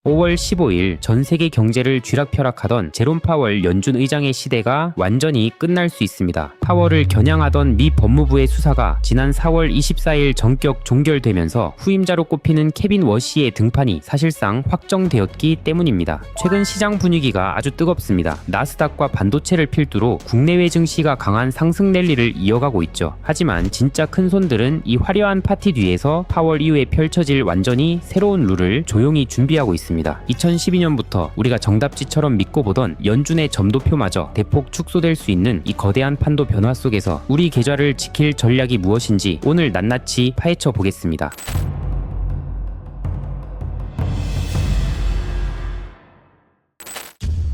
5월 15일 전 세계 경제를 쥐락펴락하던 제롬 파월 연준 의장의 시대가 완전히 끝날 수 있습니다. 파월을 겨냥하던 미 법무부의 수사가 지난 4월 24일 전격 종결되면서 후임자로 꼽히는 케빈 워시의 등판이 사실상 확정되었기 때문입니다. 최근 시장 분위기가 아주 뜨겁습니다. 나스닥과 반도체를 필두로 국내외 증시가 강한 상승 랠리를 이어가고 있죠. 하지만 진짜 큰 손들은 이 화려한 파티 뒤에서 파월 이후에 펼쳐질 완전히 새로운 룰을 조용히 준비하고 있습니다. 2012년부터 우리가 정답지처럼 믿고 보던 연준의 점도표마저 대폭 축소될 수 있는 이 거대한 판도 변화 속에서 우리 계좌를 지킬 전략이 무엇인지 오늘 낱낱이 파헤쳐 보겠습니다.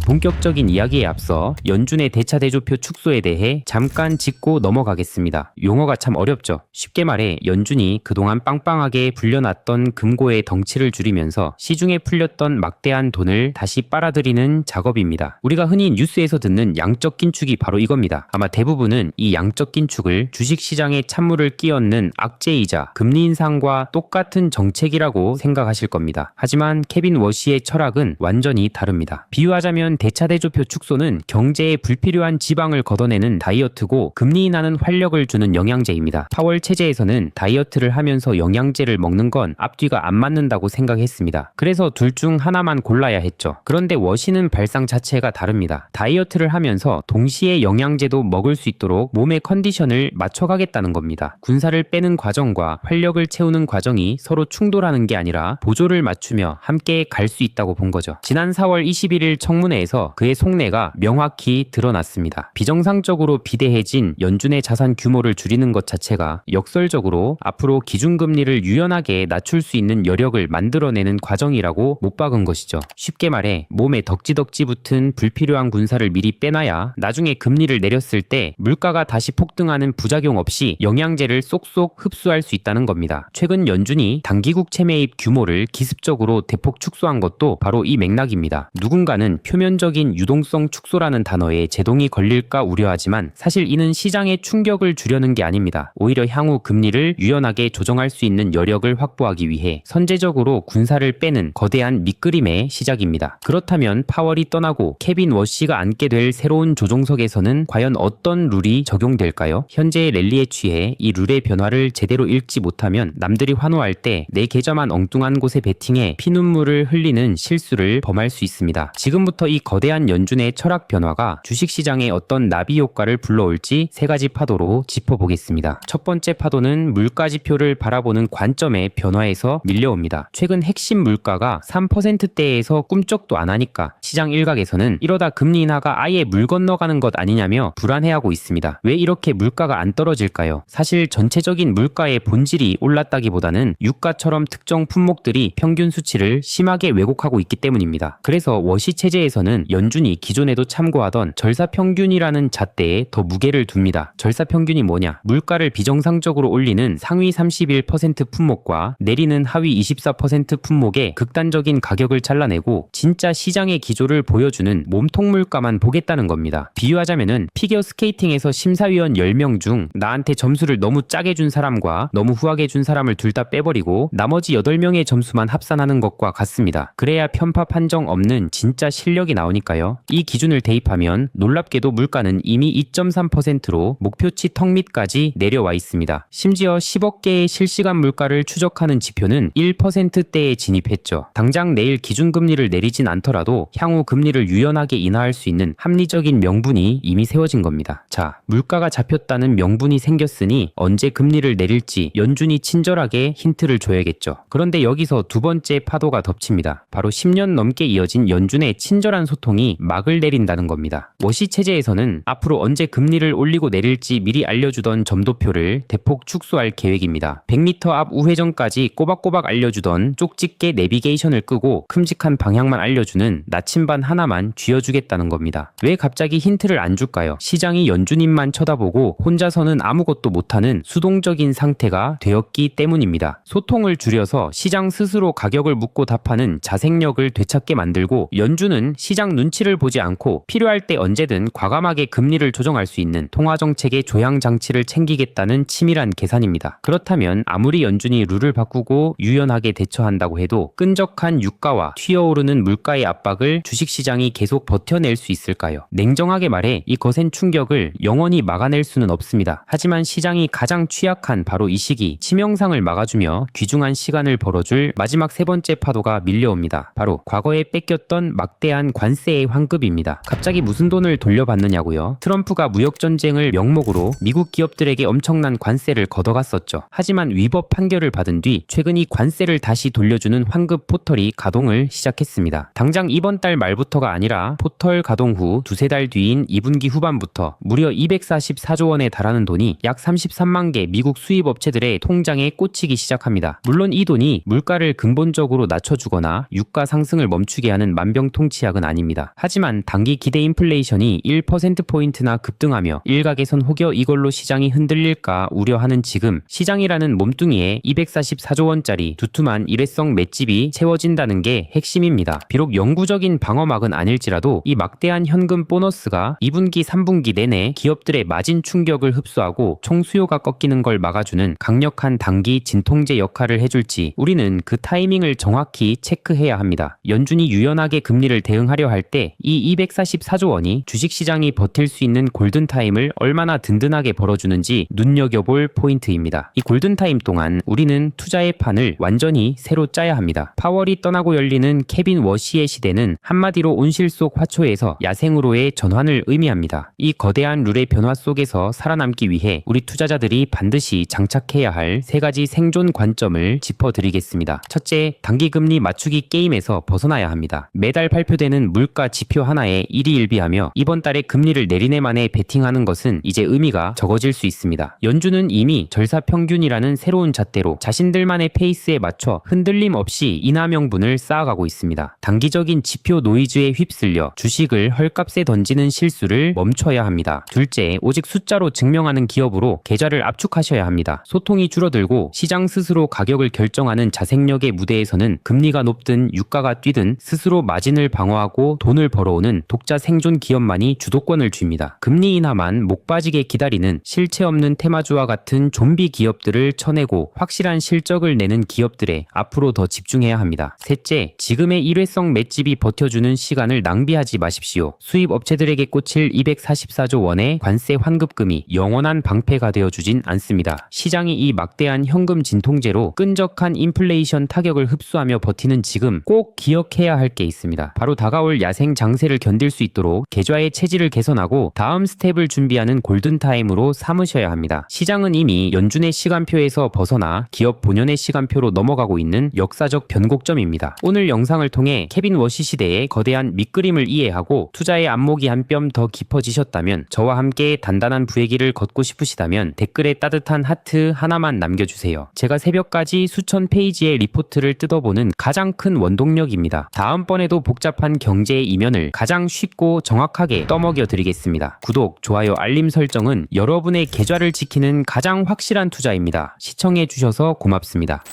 본격적인 이야기에 앞서 연준의 대차대조표 축소에 대해 잠깐 짚고 넘어가겠습니다. 용어가 참 어렵죠. 쉽게 말해 연준이 그동안 빵빵하게 불려놨던 금고의 덩치를 줄이면서 시중에 풀렸던 막대한 돈을 다시 빨아들이는 작업입니다. 우리가 흔히 뉴스에서 듣는 양적 긴축이 바로 이겁니다. 아마 대부분은 이 양적 긴축을 주식시장에 찬물을 끼얹는 악재이자 금리 인상과 똑같은 정책이라고 생각하실 겁니다. 하지만 케빈 워시의 철학은 완전히 다릅니다. 비유하자면 대차대조표 축소는 경제에 불필요한 지방을 걷어내는 다이어트고 금리 인하는 활력을 주는 영양제입니다. 파월 체제에서는 다이어트를 하면서 영양제를 먹는 건 앞뒤가 안 맞는다고 생각했습니다. 그래서 둘 중 하나만 골라야 했죠. 그런데 워시는 발상 자체가 다릅니다. 다이어트를 하면서 동시에 영양제도 먹을 수 있도록 몸의 컨디션을 맞춰가겠다는 겁니다. 군사를 빼는 과정과 활력을 채우는 과정이 서로 충돌하는 게 아니라 보조를 맞추며 함께 갈 수 있다고 본 거죠. 지난 4월 21일 청문회에서 그의 속내가 명확히 드러났습니다. 비정상적으로 비대해진 연준의 자산 규모를 줄이는 것 자체가 역설적으로 앞으로 기준금리를 유연하게 낮출 수 있는 여력을 만들어내는 과정이라고 못 박은 것이죠. 쉽게 말해 몸에 덕지덕지 붙은 불필요한 군사를 미리 빼놔야 나중에 금리를 내렸을 때 물가가 다시 폭등하는 부작용 없이 영양제를 쏙쏙 흡수할 수 있다는 겁니다. 최근 연준이 단기국채 매입 규모를 기습적으로 대폭 축소한 것도 바로 이 맥락입니다. 누군가는 표면적인 유동성 축소라는 단어에 제동이 걸릴까 우려하지만 사실 이는 시장의 충격을 주려는 게 아닙니다. 오히려 향후 금리를 유연하게 조정할 수 있는 여력을 확보하기 위해 선제적으로 군사를 빼는 거대한 밑그림의 시작입니다. 그렇다면 파월이 떠나고 케빈 워시가 앉게 될 새로운 조종석에서는 과연 어떤 룰이 적용될까요? 현재의 랠리에 취해 이 룰의 변화를 제대로 읽지 못하면 남들이 환호할 때 내 계좌만 엉뚱한 곳에 베팅해 피눈물을 흘리는 실수를 범할 수 있습니다. 지금부터 이 거대한 연준의 철학 변화가 주식시장에 어떤 나비 효과를 불러올지 세 가지 파도로 짚어보겠습니다. 첫 번째 파도는 물가지표를 바라보는 관점의 변화에서 밀려옵니다. 최근 핵심 물가가 3%대에서 꿈쩍도 안 하니까 시장 일각에서는 이러다 금리 인하가 아예 물 건너가는 것 아니냐며 불안해하고 있습니다. 왜 이렇게 물가가 안 떨어질까요? 사실 전체적인 물가의 본질이 올랐다기보다는 유가처럼 특정 품목들이 평균 수치를 심하게 왜곡하고 있기 때문입니다. 그래서 워시 체제에서는 연준이 기존에도 참고하던 절사평균이라는 잣대에 더 무게를 둡니다. 절사평균이 뭐냐? 물가를 비정상적으로 올리는 상위 31% 품목과 내리는 하위 24% 품목의 극단적인 가격을 잘라내고 진짜 시장의 기조를 보여주는 몸통 물가만 보겠다는 겁니다. 비유하자면은 피겨 스케이팅에서 심사위원 10명 중 나한테 점수를 너무 짜게 준 사람과 너무 후하게 준 사람을 둘 다 빼버리고 나머지 8명의 점수만 합산하는 것과 같습니다. 그래야 편파 판정 없는 진짜 실력이 나오니까요. 이 기준을 대입하면 놀랍게도 물가는 이미 2.3%로 목표치 턱 밑까지 내려와 있습니다. 심지어 10억 개의 실시간 물가를 추적하는 지표는 1%대에 진입했죠. 당장 내일 기준금리를 내리진 않더라도 향후 금리를 유연하게 인하할 수 있는 합리적인 명분이 이미 세워진 겁니다. 자, 물가가 잡혔다는 명분이 생겼으니 언제 금리를 내릴지 연준이 친절하게 힌트를 줘야겠죠. 그런데 여기서 두 번째 파도가 덮칩니다. 바로 10년 넘게 이어진 연준의 친절한 소통이 막을 내린다는 겁니다. 워시 체제에서는 앞으로 언제 금리를 올리고 내릴지 미리 알려주던 점도표를 대폭 축소할 계획입니다. 100m 앞 우회전까지 꼬박꼬박 알려주던 쪽집게 내비게이션을 끄고 큼직한 방향만 알려주는 나침반 하나만 쥐어주겠다는 겁니다. 왜 갑자기 힌트를 안 줄까요? 시장이 연준님만 쳐다보고 혼자서는 아무것도 못하는 수동적인 상태가 되었기 때문입니다. 소통을 줄여서 시장 스스로 가격을 묻고 답하는 자생력을 되찾게 만들고 연준은 시장 시장 눈치를 보지 않고 필요할 때 언제든 과감하게 금리를 조정할 수 있는 통화정책의 조향 장치를 챙기겠다는 치밀한 계산입니다. 그렇다면 아무리 연준이 룰을 바꾸고 유연하게 대처한다고 해도 끈적한 유가와 튀어오르는 물가의 압박을 주식시장이 계속 버텨낼 수 있을까요? 냉정하게 말해 이 거센 충격을 영원히 막아낼 수는 없습니다. 하지만 시장이 가장 취약한 바로 이 시기 치명상을 막아주며 귀중한 시간을 벌어줄 마지막 세 번째 파도가 밀려옵니다. 바로 과거에 뺏겼던 막대한 관세의 환급입니다. 갑자기 무슨 돈을 돌려받느냐고요? 트럼프가 무역전쟁을 명목으로 미국 기업들에게 엄청난 관세를 걷어갔었죠. 하지만 위법 판결을 받은 뒤 최근 이 관세를 다시 돌려주는 환급 포털이 가동을 시작했습니다. 당장 이번 달 말부터가 아니라 포털 가동 후 두세 달 뒤인 2분기 후반부터 무려 244조 원에 달하는 돈이 약 33만 개 미국 수입 업체들의 통장에 꽂히기 시작합니다. 물론 이 돈이 물가를 근본적으로 낮춰주거나 유가 상승을 멈추게 하는 만병통치약은 아닙니다. 하지만 단기 기대 인플레이션이 1%포인트나 급등하며 일각에선 혹여 이걸로 시장이 흔들릴까 우려하는 지금 시장이라는 몸뚱이에 244조 원짜리 두툼한 일회성 맷집이 채워진다는 게 핵심입니다. 비록 영구적인 방어막은 아닐지라도 이 막대한 현금 보너스가 2분기, 3분기 내내 기업들의 마진 충격을 흡수하고 총수요가 꺾이는 걸 막아주는 강력한 단기 진통제 역할을 해줄지 우리는 그 타이밍을 정확히 체크해야 합니다. 연준이 유연하게 금리를 대응하려 할 때 이 244조 원이 주식시장이 버틸 수 있는 골든타임을 얼마나 든든하게 벌어주는지 눈여겨볼 포인트입니다. 이 골든타임 동안 우리는 투자의 판을 완전히 새로 짜야 합니다. 파월이 떠나고 열리는 케빈 워시의 시대는 한마디로 온실 속 화초에서 야생으로의 전환을 의미합니다. 이 거대한 룰의 변화 속에서 살아남기 위해 우리 투자자들이 반드시 장착해야 할 세 가지 생존 관점을 짚어드리겠습니다. 첫째, 단기금리 맞추기 게임에서 벗어나야 합니다. 매달 발표되는 물가 지표 하나에 일희일비하며 이번 달에 금리를 내리네 만에 베팅하는 것은 이제 의미가 적어질 수 있습니다. 연준은 이미 절사평균이라는 새로운 잣대로 자신들만의 페이스에 맞춰 흔들림 없이 인하 명분을 쌓아가고 있습니다. 단기적인 지표 노이즈에 휩쓸려 주식을 헐값에 던지는 실수를 멈춰야 합니다. 둘째, 오직 숫자로 증명하는 기업으로 계좌를 압축하셔야 합니다. 소통이 줄어들고 시장 스스로 가격을 결정하는 자생력의 무대에서는 금리가 높든 유가가 뛰든 스스로 마진을 방어하고 돈을 벌어오는 독자 생존 기업만이 주도권을 줍니다. 금리 인하만 목 빠지게 기다리는 실체 없는 테마주와 같은 좀비 기업들을 쳐내고 확실한 실적을 내는 기업들에 앞으로 더 집중해야 합니다. 셋째, 지금의 일회성 맷집이 버텨주는 시간을 낭비하지 마십시오. 수입 업체들에게 꽂힐 244조 원의 관세 환급금이 영원한 방패가 되어주진 않습니다. 시장이 이 막대한 현금 진통제로 끈적한 인플레이션 타격을 흡수하며 버티는 지금 꼭 기억해야 할 게 있습니다. 바로 다가올 야생 장세를 견딜 수 있도록 계좌의 체질을 개선하고 다음 스텝을 준비하는 골든타임으로 삼으셔야 합니다. 시장은 이미 연준의 시간표에서 벗어나 기업 본연의 시간표로 넘어가고 있는 역사적 변곡점입니다. 오늘 영상을 통해 케빈 워시 시대의 거대한 밑그림을 이해하고 투자의 안목이 한 뼘 더 깊어지셨다면 저와 함께 단단한 부의 길을 걷고 싶으시다면 댓글에 따뜻한 하트 하나만 남겨주세요. 제가 새벽까지 수천 페이지의 리포트를 뜯어보는 가장 큰 원동력입니다. 다음번에도 복잡한 경제의 이면을 가장 쉽고 정확하게 떠먹여 드리겠습니다. 구독, 좋아요, 알림 설정은 여러분의 계좌를 지키는 가장 확실한 투자입니다. 시청해주셔서 고맙습니다.